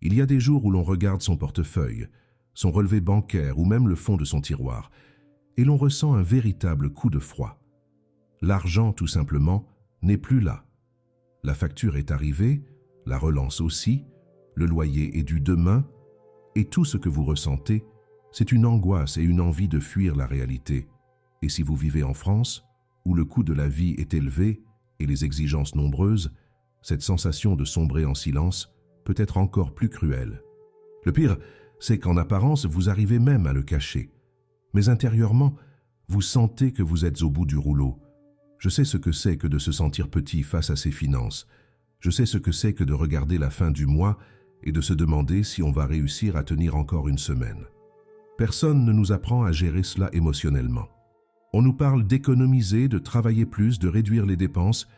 Il y a des jours où l'on regarde son portefeuille, son relevé bancaire ou même le fond de son tiroir, et l'on ressent un véritable coup de froid. L'argent, tout simplement, n'est plus là. La facture est arrivée, la relance aussi, le loyer est dû demain, et tout ce que vous ressentez, c'est une angoisse et une envie de fuir la réalité. Et si vous vivez en France, où le coût de la vie est élevé et les exigences nombreuses, cette sensation de sombrer en silence peut être encore plus cruelle. Le pire, c'est qu'en apparence, vous arrivez même à le cacher. Mais intérieurement, vous sentez que vous êtes au bout du rouleau. Je sais ce que c'est que de se sentir petit face à ses finances. Je sais ce que c'est que de regarder la fin du mois et de se demander si on va réussir à tenir encore une semaine. Personne ne nous apprend à gérer cela émotionnellement. On nous parle d'économiser, de travailler plus, de réduire les dépenses,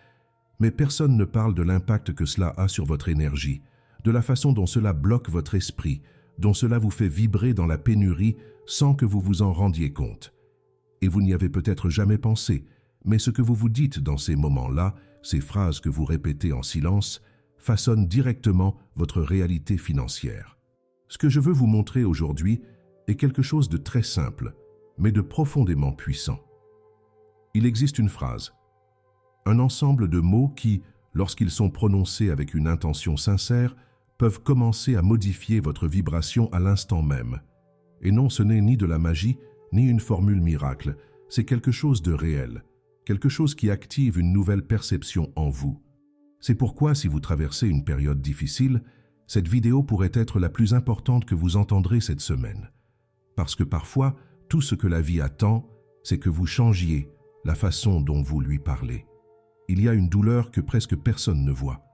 mais personne ne parle de l'impact que cela a sur votre énergie, de la façon dont cela bloque votre esprit, dont cela vous fait vibrer dans la pénurie sans que vous vous en rendiez compte. Et vous n'y avez peut-être jamais pensé, mais ce que vous vous dites dans ces moments-là, ces phrases que vous répétez en silence, façonnent directement votre réalité financière. Ce que je veux vous montrer aujourd'hui est quelque chose de très simple, mais de profondément puissant. Il existe une phrase, un ensemble de mots qui, lorsqu'ils sont prononcés avec une intention sincère, peuvent commencer à modifier votre vibration à l'instant même. Et non, ce n'est ni de la magie, ni une formule miracle, c'est quelque chose de réel, quelque chose qui active une nouvelle perception en vous. C'est pourquoi, si vous traversez une période difficile, cette vidéo pourrait être la plus importante que vous entendrez cette semaine. Parce que parfois, tout ce que la vie attend, c'est que vous changiez la façon dont vous lui parlez. Il y a une douleur que presque personne ne voit.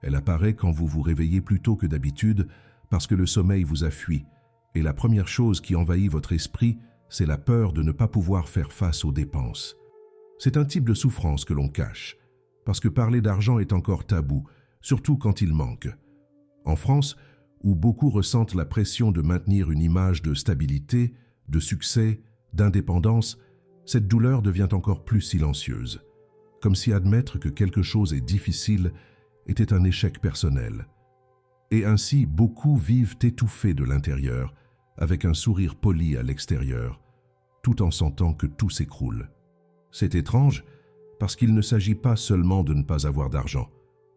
Elle apparaît quand vous vous réveillez plus tôt que d'habitude parce que le sommeil vous a fui. Et la première chose qui envahit votre esprit, c'est la peur de ne pas pouvoir faire face aux dépenses. C'est un type de souffrance que l'on cache, parce que parler d'argent est encore tabou, surtout quand il manque. En France, où beaucoup ressentent la pression de maintenir une image de stabilité, de succès, d'indépendance, cette douleur devient encore plus silencieuse, comme si admettre que quelque chose est difficile était un échec personnel. Et ainsi, beaucoup vivent étouffés de l'intérieur, avec un sourire poli à l'extérieur, tout en sentant que tout s'écroule. C'est étrange, parce qu'il ne s'agit pas seulement de ne pas avoir d'argent.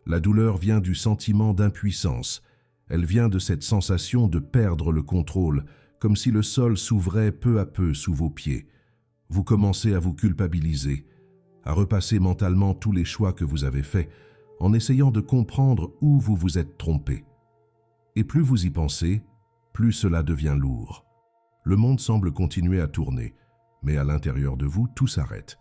La douleur vient du sentiment d'impuissance. Elle vient de cette sensation de perdre le contrôle, comme si le sol s'ouvrait peu à peu sous vos pieds. Vous commencez à vous culpabiliser, à repasser mentalement tous les choix que vous avez faits, en essayant de comprendre où vous vous êtes trompé. Et plus vous y pensez, plus cela devient lourd. Le monde semble continuer à tourner, mais à l'intérieur de vous, tout s'arrête.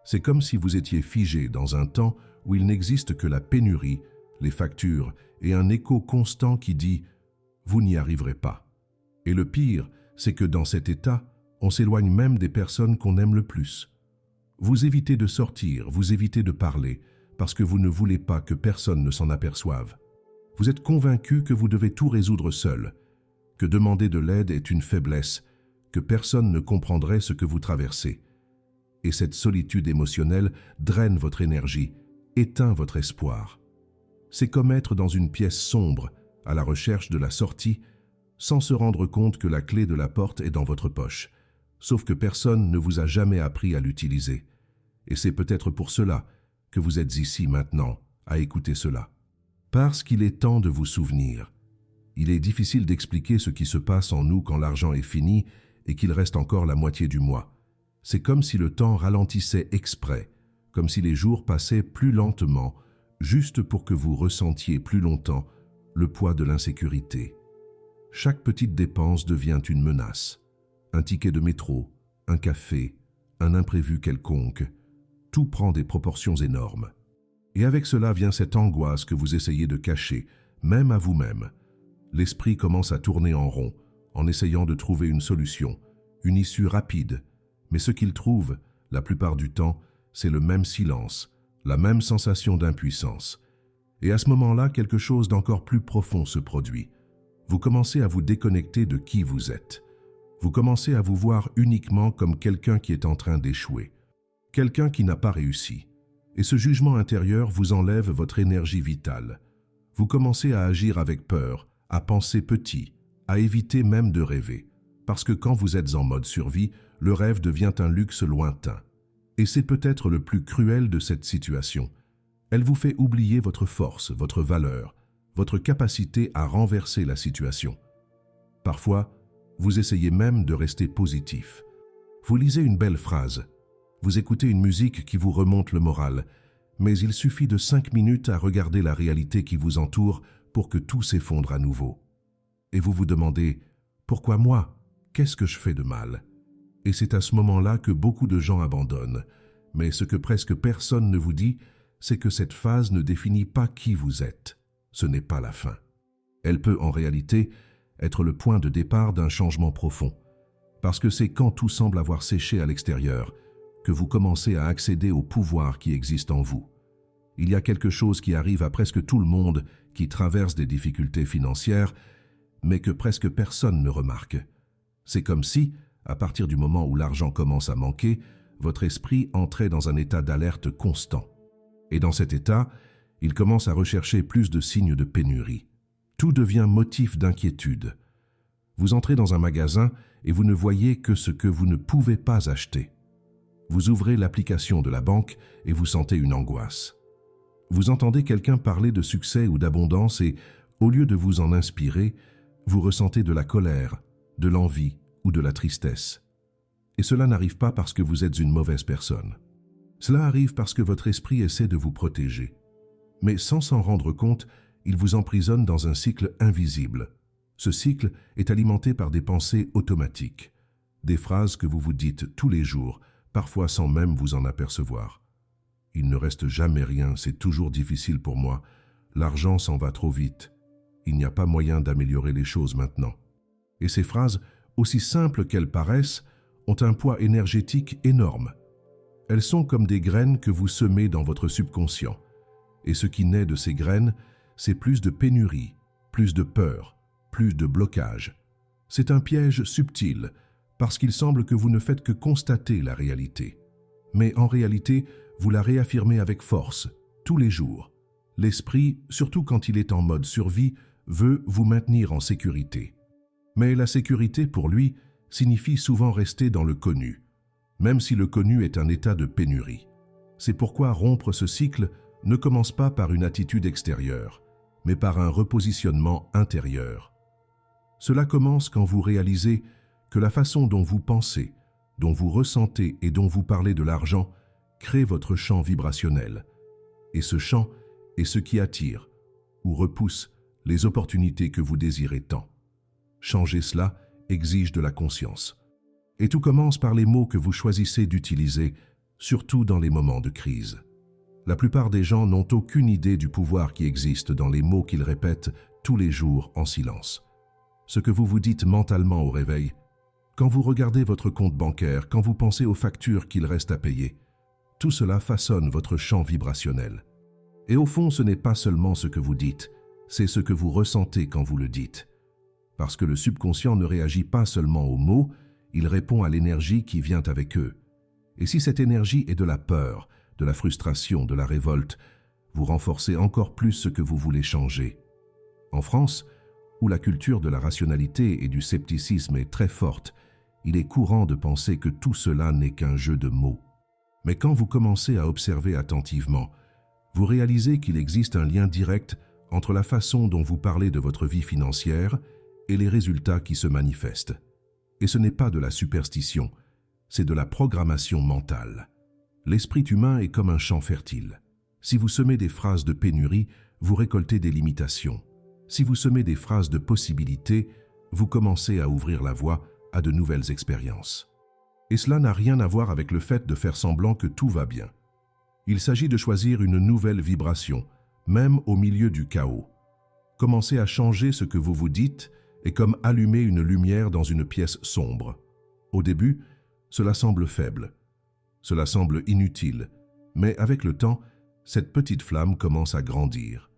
C'est comme si vous étiez figé dans un temps où il n'existe que la pénurie, les factures et un écho constant qui dit « vous n'y arriverez pas ». Et le pire, c'est que dans cet état, on s'éloigne même des personnes qu'on aime le plus. Vous évitez de sortir, vous évitez de parler, parce que vous ne voulez pas que personne ne s'en aperçoive. Vous êtes convaincu que vous devez tout résoudre seul, que demander de l'aide est une faiblesse, que personne ne comprendrait ce que vous traversez. Et cette solitude émotionnelle draine votre énergie, éteint votre espoir. C'est comme être dans une pièce sombre, à la recherche de la sortie, sans se rendre compte que la clé de la porte est dans votre poche, sauf que personne ne vous a jamais appris à l'utiliser. Et c'est peut-être pour cela que vous êtes ici maintenant, à écouter cela. Parce qu'il est temps de vous souvenir. Il est difficile d'expliquer ce qui se passe en nous quand l'argent est fini et qu'il reste encore la moitié du mois. C'est comme si le temps ralentissait exprès, comme si les jours passaient plus lentement, juste pour que vous ressentiez plus longtemps le poids de l'insécurité. Chaque petite dépense devient une menace. Un ticket de métro, un café, un imprévu quelconque, tout prend des proportions énormes. Et avec cela vient cette angoisse que vous essayez de cacher, même à vous-même. L'esprit commence à tourner en rond, en essayant de trouver une solution, une issue rapide. Mais ce qu'il trouve, la plupart du temps, c'est le même silence, la même sensation d'impuissance. Et à ce moment-là, quelque chose d'encore plus profond se produit. Vous commencez à vous déconnecter de qui vous êtes. Vous commencez à vous voir uniquement comme quelqu'un qui est en train d'échouer, quelqu'un qui n'a pas réussi. Et ce jugement intérieur vous enlève votre énergie vitale. Vous commencez à agir avec peur, à penser petit, à éviter même de rêver. Parce que quand vous êtes en mode survie, le rêve devient un luxe lointain. Et c'est peut-être le plus cruel de cette situation. Elle vous fait oublier votre force, votre valeur, votre capacité à renverser la situation. Parfois, vous essayez même de rester positif. Vous lisez une belle phrase, vous écoutez une musique qui vous remonte le moral, mais il suffit de 5 minutes à regarder la réalité qui vous entoure pour que tout s'effondre à nouveau. Et vous vous demandez « Pourquoi moi? Qu'est-ce que je fais de mal ?» Et c'est à ce moment-là que beaucoup de gens abandonnent. Mais ce que presque personne ne vous dit, c'est que cette phase ne définit pas qui vous êtes. Ce n'est pas la fin. Elle peut en réalité être le point de départ d'un changement profond. Parce que c'est quand tout semble avoir séché à l'extérieur que vous commencez à accéder au pouvoir qui existe en vous. Il y a quelque chose qui arrive à presque tout le monde qui traverse des difficultés financières, mais que presque personne ne remarque. C'est comme si, à partir du moment où l'argent commence à manquer, votre esprit entrait dans un état d'alerte constant. Et dans cet état, il commence à rechercher plus de signes de pénurie. Tout devient motif d'inquiétude. Vous entrez dans un magasin et vous ne voyez que ce que vous ne pouvez pas acheter. Vous ouvrez l'application de la banque et vous sentez une angoisse. Vous entendez quelqu'un parler de succès ou d'abondance et, au lieu de vous en inspirer, vous ressentez de la colère, de l'envie ou de la tristesse. Et cela n'arrive pas parce que vous êtes une mauvaise personne. Cela arrive parce que votre esprit essaie de vous protéger. Mais sans s'en rendre compte, il vous emprisonne dans un cycle invisible. Ce cycle est alimenté par des pensées automatiques, des phrases que vous vous dites tous les jours, parfois sans même vous en apercevoir. Il ne reste jamais rien, c'est toujours difficile pour moi. L'argent s'en va trop vite. Il n'y a pas moyen d'améliorer les choses maintenant. Et ces phrases, aussi simples qu'elles paraissent, ont un poids énergétique énorme. Elles sont comme des graines que vous semez dans votre subconscient. Et ce qui naît de ces graines, c'est plus de pénurie, plus de peur, plus de blocage. C'est un piège subtil, parce qu'il semble que vous ne faites que constater la réalité. Mais en réalité, vous la réaffirmez avec force, tous les jours. L'esprit, surtout quand il est en mode survie, veut vous maintenir en sécurité. Mais la sécurité, pour lui, signifie souvent rester dans le connu, même si le connu est un état de pénurie. C'est pourquoi rompre ce cycle ne commence pas par une attitude extérieure, mais par un repositionnement intérieur. Cela commence quand vous réalisez que la façon dont vous pensez, dont vous ressentez et dont vous parlez de l'argent crée votre champ vibrationnel. Et ce champ est ce qui attire ou repousse les opportunités que vous désirez tant. Changer cela exige de la conscience. Et tout commence par les mots que vous choisissez d'utiliser, surtout dans les moments de crise. La plupart des gens n'ont aucune idée du pouvoir qui existe dans les mots qu'ils répètent tous les jours en silence. Ce que vous vous dites mentalement au réveil, quand vous regardez votre compte bancaire, quand vous pensez aux factures qu'il reste à payer, tout cela façonne votre champ vibrationnel. Et au fond, ce n'est pas seulement ce que vous dites, c'est ce que vous ressentez quand vous le dites. Parce que le subconscient ne réagit pas seulement aux mots, il répond à l'énergie qui vient avec eux. Et si cette énergie est de la peur, de la frustration, de la révolte, vous renforcez encore plus ce que vous voulez changer. En France, où la culture de la rationalité et du scepticisme est très forte, il est courant de penser que tout cela n'est qu'un jeu de mots. Mais quand vous commencez à observer attentivement, vous réalisez qu'il existe un lien direct entre la façon dont vous parlez de votre vie financière et les résultats qui se manifestent. Et ce n'est pas de la superstition, c'est de la programmation mentale. L'esprit humain est comme un champ fertile. Si vous semez des phrases de pénurie, vous récoltez des limitations. Si vous semez des phrases de possibilités, vous commencez à ouvrir la voie à de nouvelles expériences. Et cela n'a rien à voir avec le fait de faire semblant que tout va bien. Il s'agit de choisir une nouvelle vibration, même au milieu du chaos. Commencer à changer ce que vous vous dites est comme allumer une lumière dans une pièce sombre. Au début, cela semble faible, cela semble inutile, mais avec le temps, cette petite flamme commence à grandir.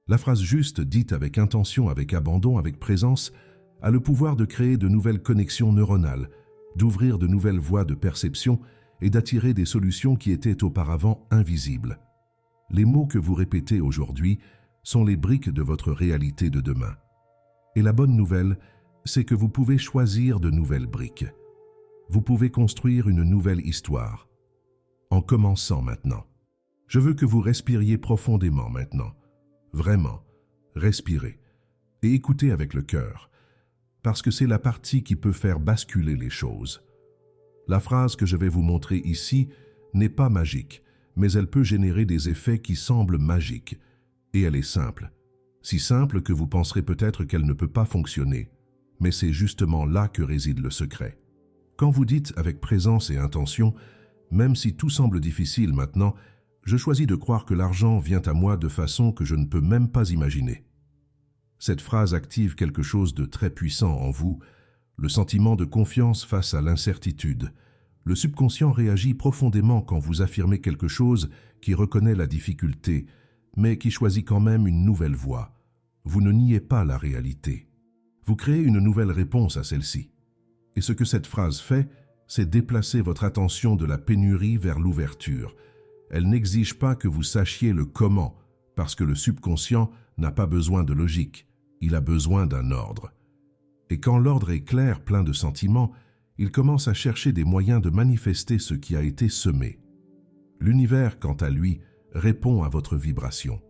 La phrase juste, dite avec intention, avec abandon, avec présence, a le pouvoir de créer de nouvelles connexions neuronales, d'ouvrir de nouvelles voies de perception et d'attirer des solutions qui étaient auparavant invisibles. Les mots que vous répétez aujourd'hui sont les briques de votre réalité de demain. Et la bonne nouvelle, c'est que vous pouvez choisir de nouvelles briques. Vous pouvez construire une nouvelle histoire. En commençant maintenant. Je veux que vous respiriez profondément maintenant. Vraiment, respirez. Et écoutez avec le cœur. Parce que c'est la partie qui peut faire basculer les choses. La phrase que je vais vous montrer ici n'est pas magique, mais elle peut générer des effets qui semblent magiques. Et elle est simple. Si simple que vous penserez peut-être qu'elle ne peut pas fonctionner. Mais c'est justement là que réside le secret. Quand vous dites avec présence et intention, même si tout semble difficile maintenant, je choisis de croire que l'argent vient à moi de façon que je ne peux même pas imaginer. Cette phrase active quelque chose de très puissant en vous, le sentiment de confiance face à l'incertitude. Le subconscient réagit profondément quand vous affirmez quelque chose qui reconnaît la difficulté, mais qui choisit quand même une nouvelle voie. Vous ne niez pas la réalité. Vous créez une nouvelle réponse à celle-ci. Et ce que cette phrase fait, c'est déplacer votre attention de la pénurie vers l'ouverture. Elle n'exige pas que vous sachiez le comment, parce que le subconscient n'a pas besoin de logique, il a besoin d'un ordre. Et quand l'ordre est clair, plein de sentiments, il commence à chercher des moyens de manifester ce qui a été semé. L'univers, quant à lui, répond à votre vibration.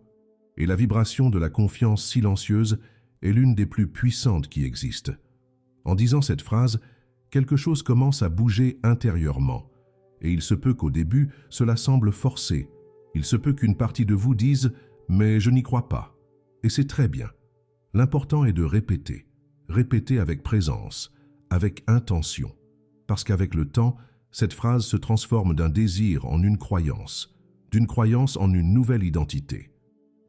Et la vibration de la confiance silencieuse est l'une des plus puissantes qui existent. En disant cette phrase, quelque chose commence à bouger intérieurement. Et il se peut qu'au début, cela semble forcé. Il se peut qu'une partie de vous dise « mais je n'y crois pas ». Et c'est très bien. L'important est de répéter. Répéter avec présence, avec intention. Parce qu'avec le temps, cette phrase se transforme d'un désir en une croyance, d'une croyance en une nouvelle identité.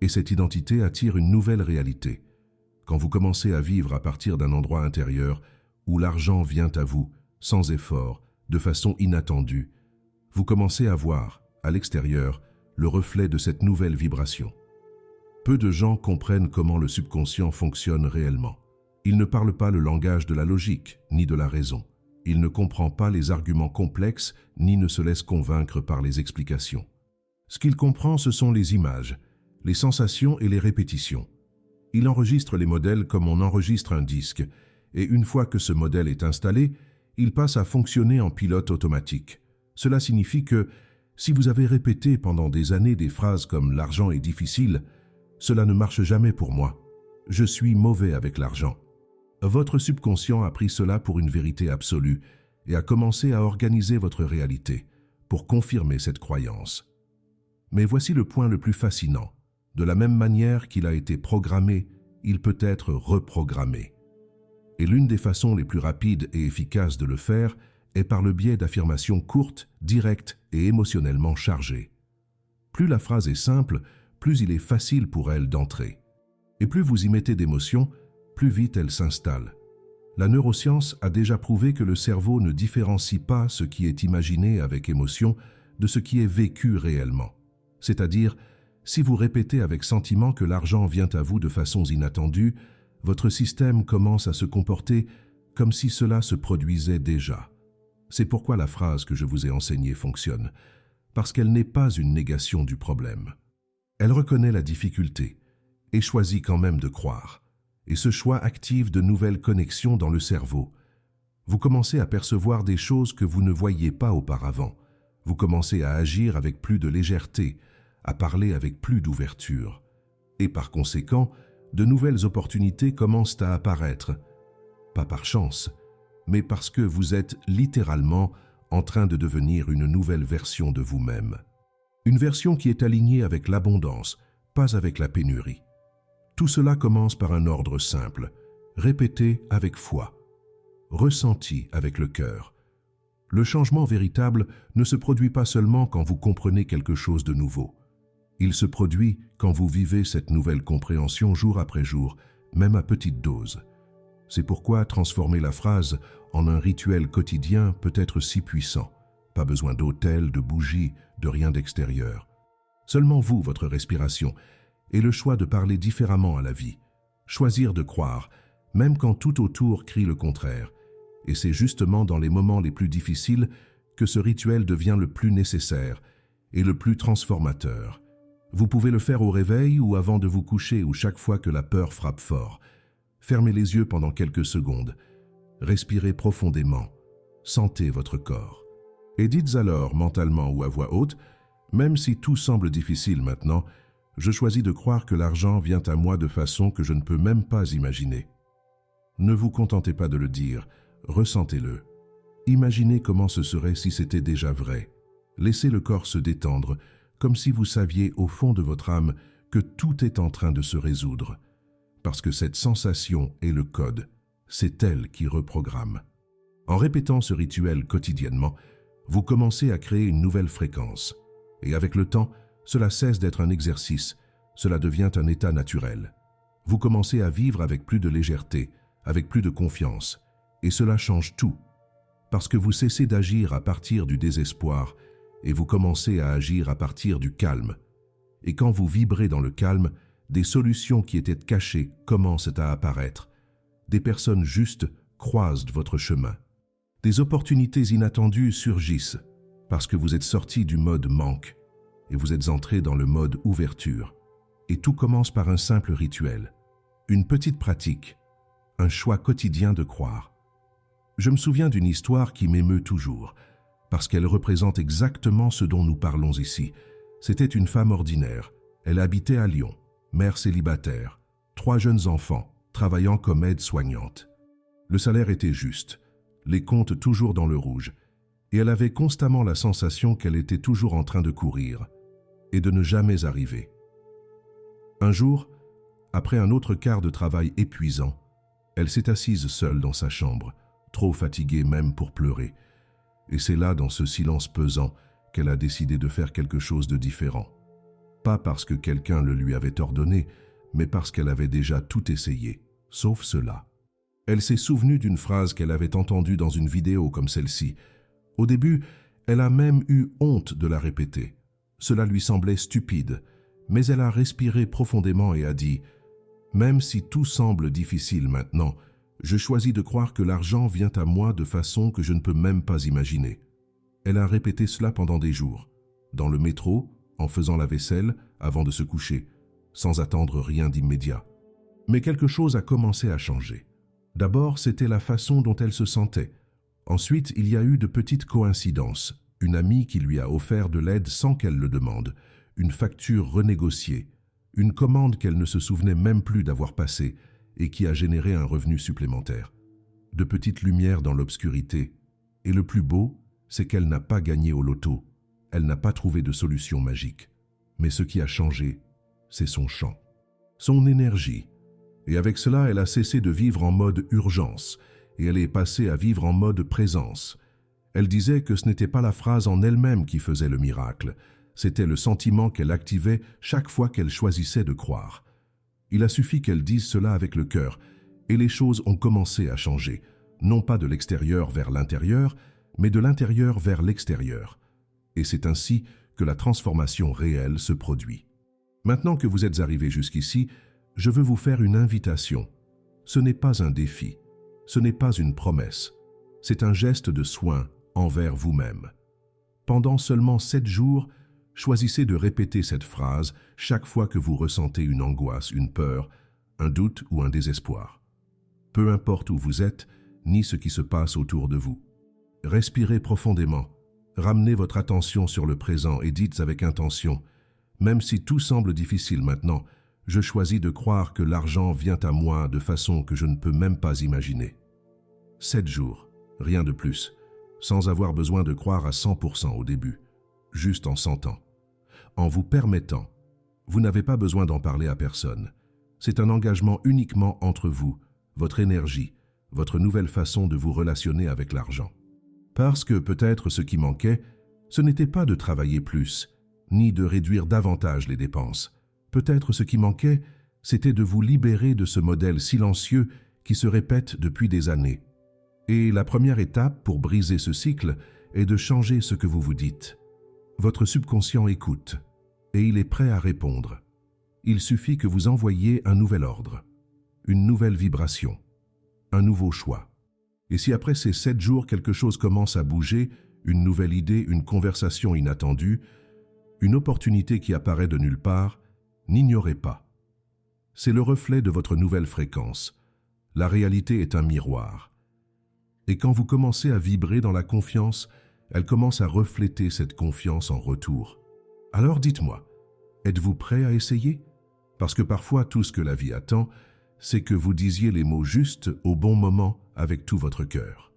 Et cette identité attire une nouvelle réalité. Quand vous commencez à vivre à partir d'un endroit intérieur où l'argent vient à vous, sans effort, de façon inattendue, vous commencez à voir, à l'extérieur, le reflet de cette nouvelle vibration. Peu de gens comprennent comment le subconscient fonctionne réellement. Il ne parle pas le langage de la logique, ni de la raison. Il ne comprend pas les arguments complexes, ni ne se laisse convaincre par les explications. Ce qu'il comprend, ce sont les images, les sensations et les répétitions. Il enregistre les modèles comme on enregistre un disque, et une fois que ce modèle est installé, il passe à fonctionner en pilote automatique. Cela signifie que, si vous avez répété pendant des années des phrases comme « l'argent est difficile », cela ne marche jamais pour moi. Je suis mauvais avec l'argent. Votre subconscient a pris cela pour une vérité absolue et a commencé à organiser votre réalité pour confirmer cette croyance. Mais voici le point le plus fascinant. De la même manière qu'il a été programmé, il peut être reprogrammé. Et l'une des façons les plus rapides et efficaces de le faire est par le biais d'affirmations courtes, directes et émotionnellement chargées. Plus la phrase est simple, plus il est facile pour elle d'entrer. Et plus vous y mettez d'émotion, plus vite elle s'installe. La neuroscience a déjà prouvé que le cerveau ne différencie pas ce qui est imaginé avec émotion de ce qui est vécu réellement. C'est-à-dire, si vous répétez avec sentiment que l'argent vient à vous de façons inattendues, votre système commence à se comporter comme si cela se produisait déjà. C'est pourquoi la phrase que je vous ai enseignée fonctionne, parce qu'elle n'est pas une négation du problème. Elle reconnaît la difficulté et choisit quand même de croire. Et ce choix active de nouvelles connexions dans le cerveau. Vous commencez à percevoir des choses que vous ne voyiez pas auparavant. Vous commencez à agir avec plus de légèreté, à parler avec plus d'ouverture. Et par conséquent, de nouvelles opportunités commencent à apparaître. Pas par chance, mais parce que vous êtes littéralement en train de devenir une nouvelle version de vous-même. Une version qui est alignée avec l'abondance, pas avec la pénurie. Tout cela commence par un ordre simple, répété avec foi, ressenti avec le cœur. Le changement véritable ne se produit pas seulement quand vous comprenez quelque chose de nouveau. Il se produit quand vous vivez cette nouvelle compréhension jour après jour, même à petite dose. C'est pourquoi transformer la phrase en un rituel quotidien peut être si puissant. Pas besoin d'autel, de bougies, de rien d'extérieur. Seulement vous, votre respiration, et le choix de parler différemment à la vie. Choisir de croire, même quand tout autour crie le contraire. Et c'est justement dans les moments les plus difficiles que ce rituel devient le plus nécessaire et le plus transformateur. Vous pouvez le faire au réveil ou avant de vous coucher ou chaque fois que la peur frappe fort. Fermez les yeux pendant quelques secondes. Respirez profondément. Sentez votre corps. Et dites alors, mentalement ou à voix haute, « Même si tout semble difficile maintenant, je choisis de croire que l'argent vient à moi de façon que je ne peux même pas imaginer. » Ne vous contentez pas de le dire, ressentez-le. Imaginez comment ce serait si c'était déjà vrai. Laissez le corps se détendre, comme si vous saviez au fond de votre âme que tout est en train de se résoudre. Parce que cette sensation est le code, c'est elle qui reprogramme. En répétant ce rituel quotidiennement, vous commencez à créer une nouvelle fréquence. Et avec le temps, cela cesse d'être un exercice, cela devient un état naturel. Vous commencez à vivre avec plus de légèreté, avec plus de confiance, et cela change tout. Parce que vous cessez d'agir à partir du désespoir et vous commencez à agir à partir du calme. Et quand vous vibrez dans le calme, des solutions qui étaient cachées commencent à apparaître. Des personnes justes croisent votre chemin. Des opportunités inattendues surgissent parce que vous êtes sorti du mode manque et vous êtes entré dans le mode ouverture. Et tout commence par un simple rituel, une petite pratique, un choix quotidien de croire. Je me souviens d'une histoire qui m'émeut toujours, parce qu'elle représente exactement ce dont nous parlons ici. C'était une femme ordinaire. Elle habitait à Lyon, mère célibataire, 3 jeunes enfants, travaillant comme aide-soignante. Le salaire était juste, les comptes toujours dans le rouge, et elle avait constamment la sensation qu'elle était toujours en train de courir et de ne jamais arriver. Un jour, après un autre quart de travail épuisant, elle s'est assise seule dans sa chambre, trop fatiguée même pour pleurer. Et c'est là, dans ce silence pesant, qu'elle a décidé de faire quelque chose de différent. Pas parce que quelqu'un le lui avait ordonné, mais parce qu'elle avait déjà tout essayé, sauf cela. Elle s'est souvenue d'une phrase qu'elle avait entendue dans une vidéo comme celle-ci. Au début, elle a même eu honte de la répéter. Cela lui semblait stupide, mais elle a respiré profondément et a dit « Même si tout semble difficile maintenant, je choisis de croire que l'argent vient à moi de façon que je ne peux même pas imaginer. » Elle a répété cela pendant des jours, dans le métro, en faisant la vaisselle, avant de se coucher, sans attendre rien d'immédiat. Mais quelque chose a commencé à changer. D'abord, c'était la façon dont elle se sentait. Ensuite, il y a eu de petites coïncidences. Une amie qui lui a offert de l'aide sans qu'elle le demande, une facture renégociée, une commande qu'elle ne se souvenait même plus d'avoir passée et qui a généré un revenu supplémentaire. De petites lumières dans l'obscurité. Et le plus beau, c'est qu'elle n'a pas gagné au loto. Elle n'a pas trouvé de solution magique. Mais ce qui a changé, c'est son chant, son énergie. Et avec cela, elle a cessé de vivre en mode urgence et elle est passée à vivre en mode présence. Elle disait que ce n'était pas la phrase en elle-même qui faisait le miracle, c'était le sentiment qu'elle activait chaque fois qu'elle choisissait de croire. Il a suffi qu'elle dise cela avec le cœur, et les choses ont commencé à changer, non pas de l'extérieur vers l'intérieur, mais de l'intérieur vers l'extérieur. Et c'est ainsi que la transformation réelle se produit. Maintenant que vous êtes arrivé jusqu'ici, je veux vous faire une invitation. Ce n'est pas un défi, ce n'est pas une promesse, c'est un geste de soin envers vous-même. Pendant seulement 7 jours, choisissez de répéter cette phrase chaque fois que vous ressentez une angoisse, une peur, un doute ou un désespoir. Peu importe où vous êtes, ni ce qui se passe autour de vous. Respirez profondément, ramenez votre attention sur le présent et dites avec intention « Même si tout semble difficile maintenant, je choisis de croire que l'argent vient à moi de façon que je ne peux même pas imaginer. » 7 jours, rien de plus, sans avoir besoin de croire à 100% au début, juste en sentant. En vous permettant, vous n'avez pas besoin d'en parler à personne. C'est un engagement uniquement entre vous, votre énergie, votre nouvelle façon de vous relationner avec l'argent. Parce que peut-être ce qui manquait, ce n'était pas de travailler plus, ni de réduire davantage les dépenses. Peut-être ce qui manquait, c'était de vous libérer de ce modèle silencieux qui se répète depuis des années. Et la première étape pour briser ce cycle est de changer ce que vous vous dites. Votre subconscient écoute, et il est prêt à répondre. Il suffit que vous envoyiez un nouvel ordre, une nouvelle vibration, un nouveau choix. Et si après ces 7 jours quelque chose commence à bouger, une nouvelle idée, une conversation inattendue, une opportunité qui apparaît de nulle part, n'ignorez pas. C'est le reflet de votre nouvelle fréquence. La réalité est un miroir. Et quand vous commencez à vibrer dans la confiance, elle commence à refléter cette confiance en retour. Alors dites-moi, êtes-vous prêt à essayer? Parce que parfois tout ce que la vie attend, c'est que vous disiez les mots justes au bon moment avec tout votre cœur.